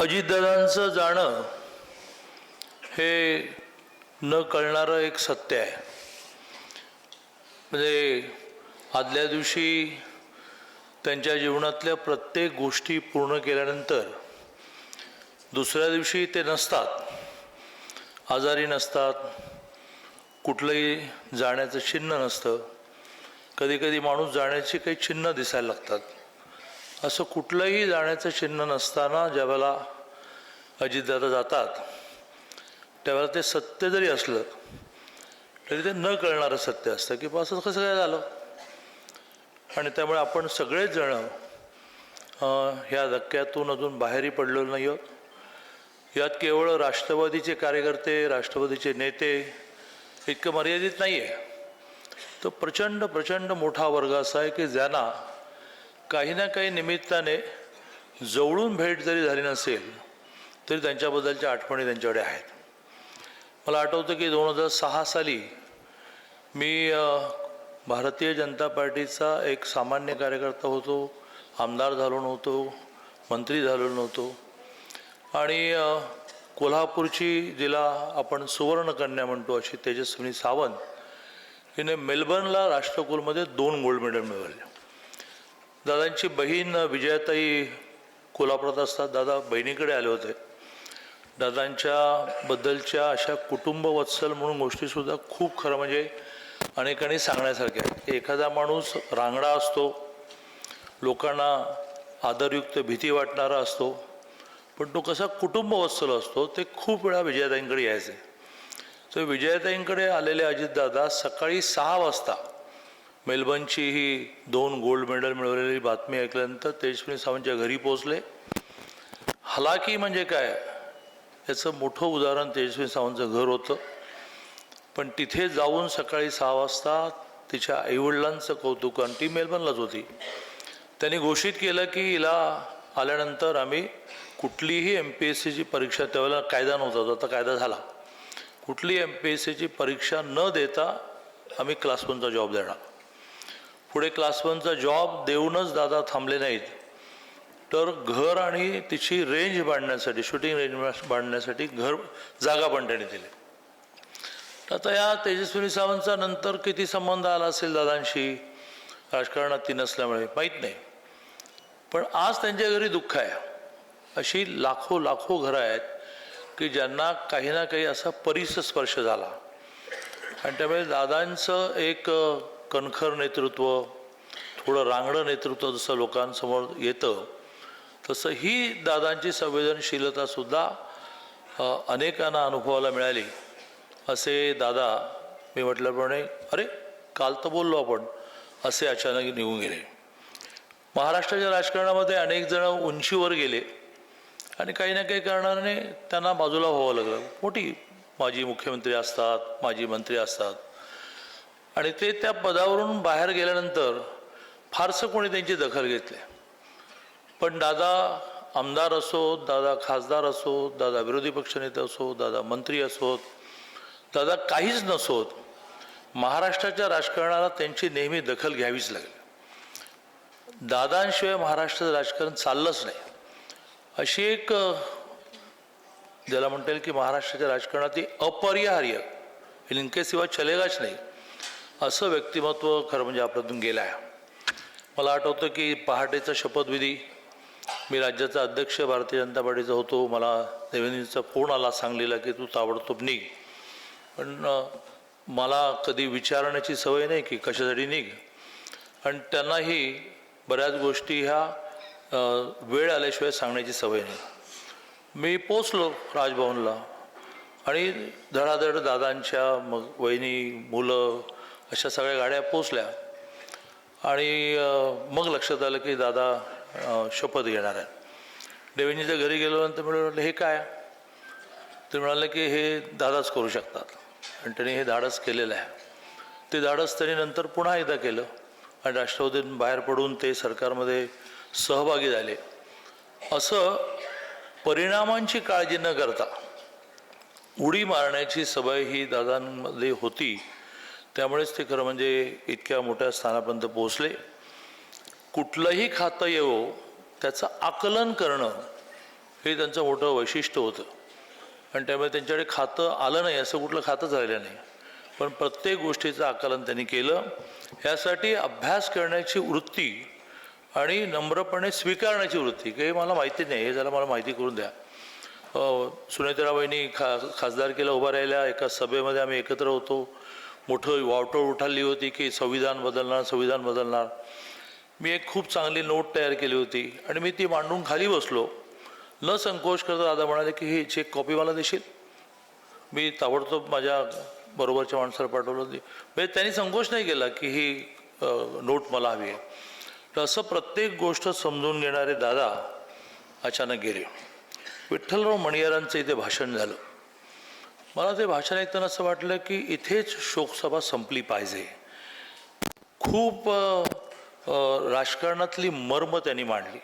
अजितदादांचं जाणं हे न कळणारं एक सत्य आहे. म्हणजे आदल्या दिवशी त्यांच्या जीवनातल्या प्रत्येक गोष्टी पूर्ण केल्यानंतर दुसऱ्या दिवशी ते नसतात, आजारी नसतात, कुठलंही जाण्याचं चिन्ह नसतं. कधी कधी माणूस जाण्याची काही चिन्ह दिसायला लागतात. असं कुठलंही जाण्याचं चिन्ह नसताना ज्यावेळेला अजितदादा जातात त्यावेळेला ते सत्य जरी असलं तरी ते न कळणारं सत्य असतं की असं कसं काय झालं. आणि त्यामुळे आपण सगळेच जण ह्या धक्क्यातून अजून बाहेरही पडलेलो नाही आहोत. यात केवळ राष्ट्रवादीचे कार्यकर्ते, राष्ट्रवादीचे नेते इतकं मर्यादित नाही आहे. तो प्रचंड प्रचंड मोठा वर्ग असा आहे की ज्यांना काही ना काही निमित्ताने जवळून भेट जरी झाली नसेल तरी त्यांच्याबद्दलच्या आठवणी त्यांच्याकडे आहेत. मला आठवतं की 2006 साली मी भारतीय जनता पार्टीचा एक सामान्य कार्यकर्ता होतो, आमदार झालो नव्हतो, मंत्री झालो नव्हतो. आणि कोल्हापूरची जिला आपण सुवर्णकन्या म्हणतो अशी तेजस्विनी सावंत हिने मेलबर्नला राष्ट्रकुलमध्ये 2 गोल्ड मेडल मिळवले. दादांची बहीण विजयाताई कोल्हापुरात असतात. दादा बहिणीकडे आले होते. दादांच्या बद्दलच्या अशा कुटुंबवत्सल म्हणून गोष्टीसुद्धा खूप खरं म्हणजे अनेकांनी सांगण्यासारख्या आहेत. एखादा माणूस रांगडा असतो, लोकांना आदरयुक्त भीती वाटणारा असतो, पण तो कसा कुटुंबवत्सल असतो ते खूप वेळा विजयाताईंकडे यायचे. तर विजयाताईंकडे आलेले अजितदादा सकाळी 6 वाजता मेलबर्नची ही 2 गोल्ड मेडल मिळवलेली बातमी ऐकल्यानंतर तेजस्विनी सावंतच्या घरी पोहोचले. हलाकी म्हणजे काय याचं मोठं उदाहरण तेजस्विनी सावंतचं घर होतं. पण तिथे जाऊन सकाळी 6 वाजता तिच्या आईवडिलांचं कौतुक, आणि ती मेलबर्नलाच होती, त्यांनी घोषित केलं की हिला आल्यानंतर आम्ही कुठलीही MPSCची परीक्षा, त्यावेळेला कायदा नव्हता, आता कायदा झाला, कुठलीही MPSCची परीक्षा न देता आम्ही क्लास 1चा जॉब देणार. पुढे क्लास 1चा जॉब देऊनच दादा थांबले नाहीत, तर घर आणि तिची रेंज बांधण्यासाठी, शूटिंग रेंज बांधण्यासाठी जागा पण त्यांनी दिली. आता या तेजस्विनी सावंतचा नंतर किती संबंध आला असेल दादांशी, राजकारणात ती नसल्यामुळे माहीत नाही, पण आज त्यांच्या घरी दुःख आहे. अशी लाखो लाखो घरं आहेत की ज्यांना काही ना काही असा परिसस्पर्श झाला. आणि त्यामुळे दादांचं एक कणखर नेतृत्व, थोडं रांगडं नेतृत्व जसं लोकांसमोर येतं तसं ही दादांची संवेदनशीलतासुद्धा अनेकांना अनुभवायला मिळाली. असे दादा, मी म्हटल्याप्रमाणे अरे काल तर बोललो आपण, असे अचानक निघून गेले. महाराष्ट्राच्या राजकारणामध्ये अनेक जण उंचीवर गेले आणि काही ना काही कारणाने त्यांना बाजूला व्हावं लागलं. मोठी माजी मुख्यमंत्री असतात, माजी मंत्री असतात, आणि ते त्या पदावरून बाहेर गेल्यानंतर फारसं कोणी त्यांची दखल घेतली. पण दादा आमदार असोत, दादा खासदार असोत, दादा विरोधी पक्षनेते असोत, दादा मंत्री असोत, दादा काहीच नसोत, महाराष्ट्राच्या राजकारणाला त्यांची नेहमी दखल घ्यावीच लागली. दादांशिवाय महाराष्ट्राचं राजकारण चाललंच नाही. अशी एक ज्याला म्हणता येईल की महाराष्ट्राच्या राजकारणात अपरिहार्य, इनके सिवा चलेगाच नाही, असं व्यक्तिमत्व खरं म्हणजे आपल्यातून गेलं आहे. मला आठवतं की पहाटेचा शपथविधी, मी राज्याचा अध्यक्ष भारतीय जनता पार्टीचा होतो, मला देवेंद्रजींचा फोन आला सांगलीला की तू ताबडतोब निघ. पण मला कधी विचारण्याची सवय नाही की कशासाठी निघ, आणि त्यांनाही बऱ्याच गोष्टी ह्या वेळ आल्याशिवाय सांगण्याची सवय नाही. मी पोचलो राजभवनला आणि धडाधड दादांच्या मग वहिनी, मुलं अशा सगळ्या गाड्या पोचल्या आणि मग लक्षात आलं की दादा शपथ घेणार आहेत. देवेंद्रजीच्या घरी गेल्यानंतर म्हटलं हे काय, ते म्हणाले की हे दादाच करू शकतात, आणि त्यांनी हे धाडस केलेलं आहे. ते धाडस त्यांनी नंतर पुन्हा एकदा केलं आणि राष्ट्रवादीतून बाहेर पडून ते सरकारमध्ये सहभागी झाले. असं परिणामांची काळजी न करता उडी मारण्याची सवय ही दादांमध्ये होती. त्यामुळेच ते खरं म्हणजे इतक्या मोठ्या स्थानापर्यंत पोहोचले. कुठलंही खातं येवो त्याचं आकलन करणं हे त्यांचं मोठं वैशिष्ट्य होतं आणि त्यामुळे त्यांच्याकडे खातं आलं नाही असं कुठलं खातंच राहिलं नाही. पण प्रत्येक गोष्टीचं आकलन त्यांनी केलं. ह्यासाठी अभ्यास करण्याची वृत्ती आणि नम्रपणे स्वीकारण्याची वृत्ती, की हे मला माहिती नाही, हे जरा मला माहिती करून द्या. सुनेत्राबाईंनी खासदारकीला उभा राहिल्या, एका सभेमध्ये आम्ही एकत्र होतो. मोठं वावटळ उठाली होती की संविधान बदलणार, संविधान बदलणार. मी एक खूप चांगली नोट तयार केली होती आणि मी ती मांडून खाली बसलो. न संकोच करता दादा म्हणाले की ही चेक कॉपी मला देशील. मी ताबडतोब माझ्या बरोबरच्या माणसाला पाठवलं होती. म्हणजे त्यांनी संकोच नाही केला की ही नोट मला हवी आहे. तर असं प्रत्येक गोष्ट समजून घेणारे दादा अचानक गेले. विठ्ठलराव मणियारांचं इथे भाषण झालं. मला ते भाषण ऐकताना असं वाटलं की इथेच शोकसभा संपली पाहिजे. खूप राजकारणातली मर्म त्यांनी मांडली.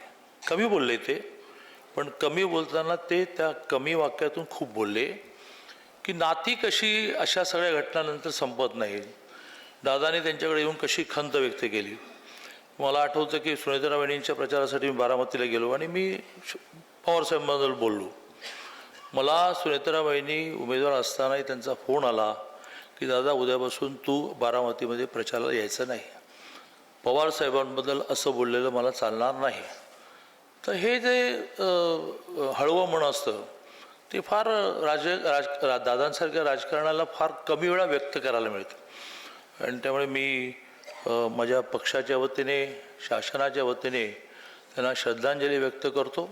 कमी बोलले ते, पण कमी बोलताना ते त्या कमी वाक्यातून खूप बोलले की नाती कशी अशा सगळ्या घटनांनंतर संपत नाही. दादाने त्यांच्याकडे येऊन कशी खंत व्यक्त केली. मला आठवतं की सुनेत्राबाईंच्या प्रचारासाठी मी बारामतीला गेलो आणि मी पवारसाहेबांबद्दल बोललो. मला सुनेत्राबाईंनी उमेदवार असतानाही त्यांचा फोन आला की दादा उद्यापासून तू बारामतीमध्ये प्रचाराला यायचं नाही. पवारसाहेबांबद्दल असं बोललेलं मला चालणार नाही. तर हे जे हळवं मन असतं ते फार दादांसारख्या राजकारणाला फार कमी वेळा व्यक्त करायला मिळतं. आणि त्यामुळे मी माझ्या पक्षाच्या वतीने, शासनाच्या वतीने त्यांना श्रद्धांजली व्यक्त करतो.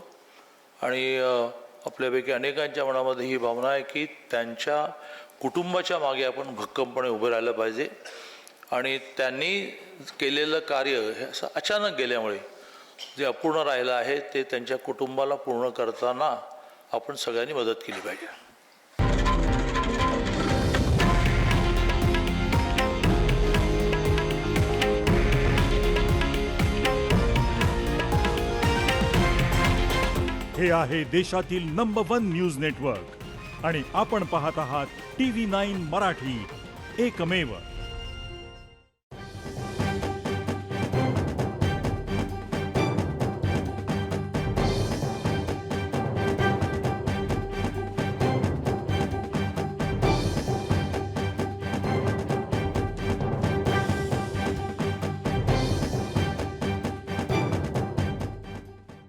आणि आपल्यापैकी अनेकांच्या मनामध्ये ही भावना आहे की त्यांच्या कुटुंबाच्या मागे आपण भक्कमपणे उभे राहिलं पाहिजे. आणि त्यांनी केलेलं कार्य हे असं अचानक गेल्यामुळे जे अपूर्ण राहिलं आहे ते त्यांच्या कुटुंबाला पूर्ण करताना आपण सगळ्यांनी मदत केली पाहिजे. हे आहे देशातील नंबर 1 न्यूज नेटवर्क आणि आपण पाहत आहात TV9 मराठी, एकमेव.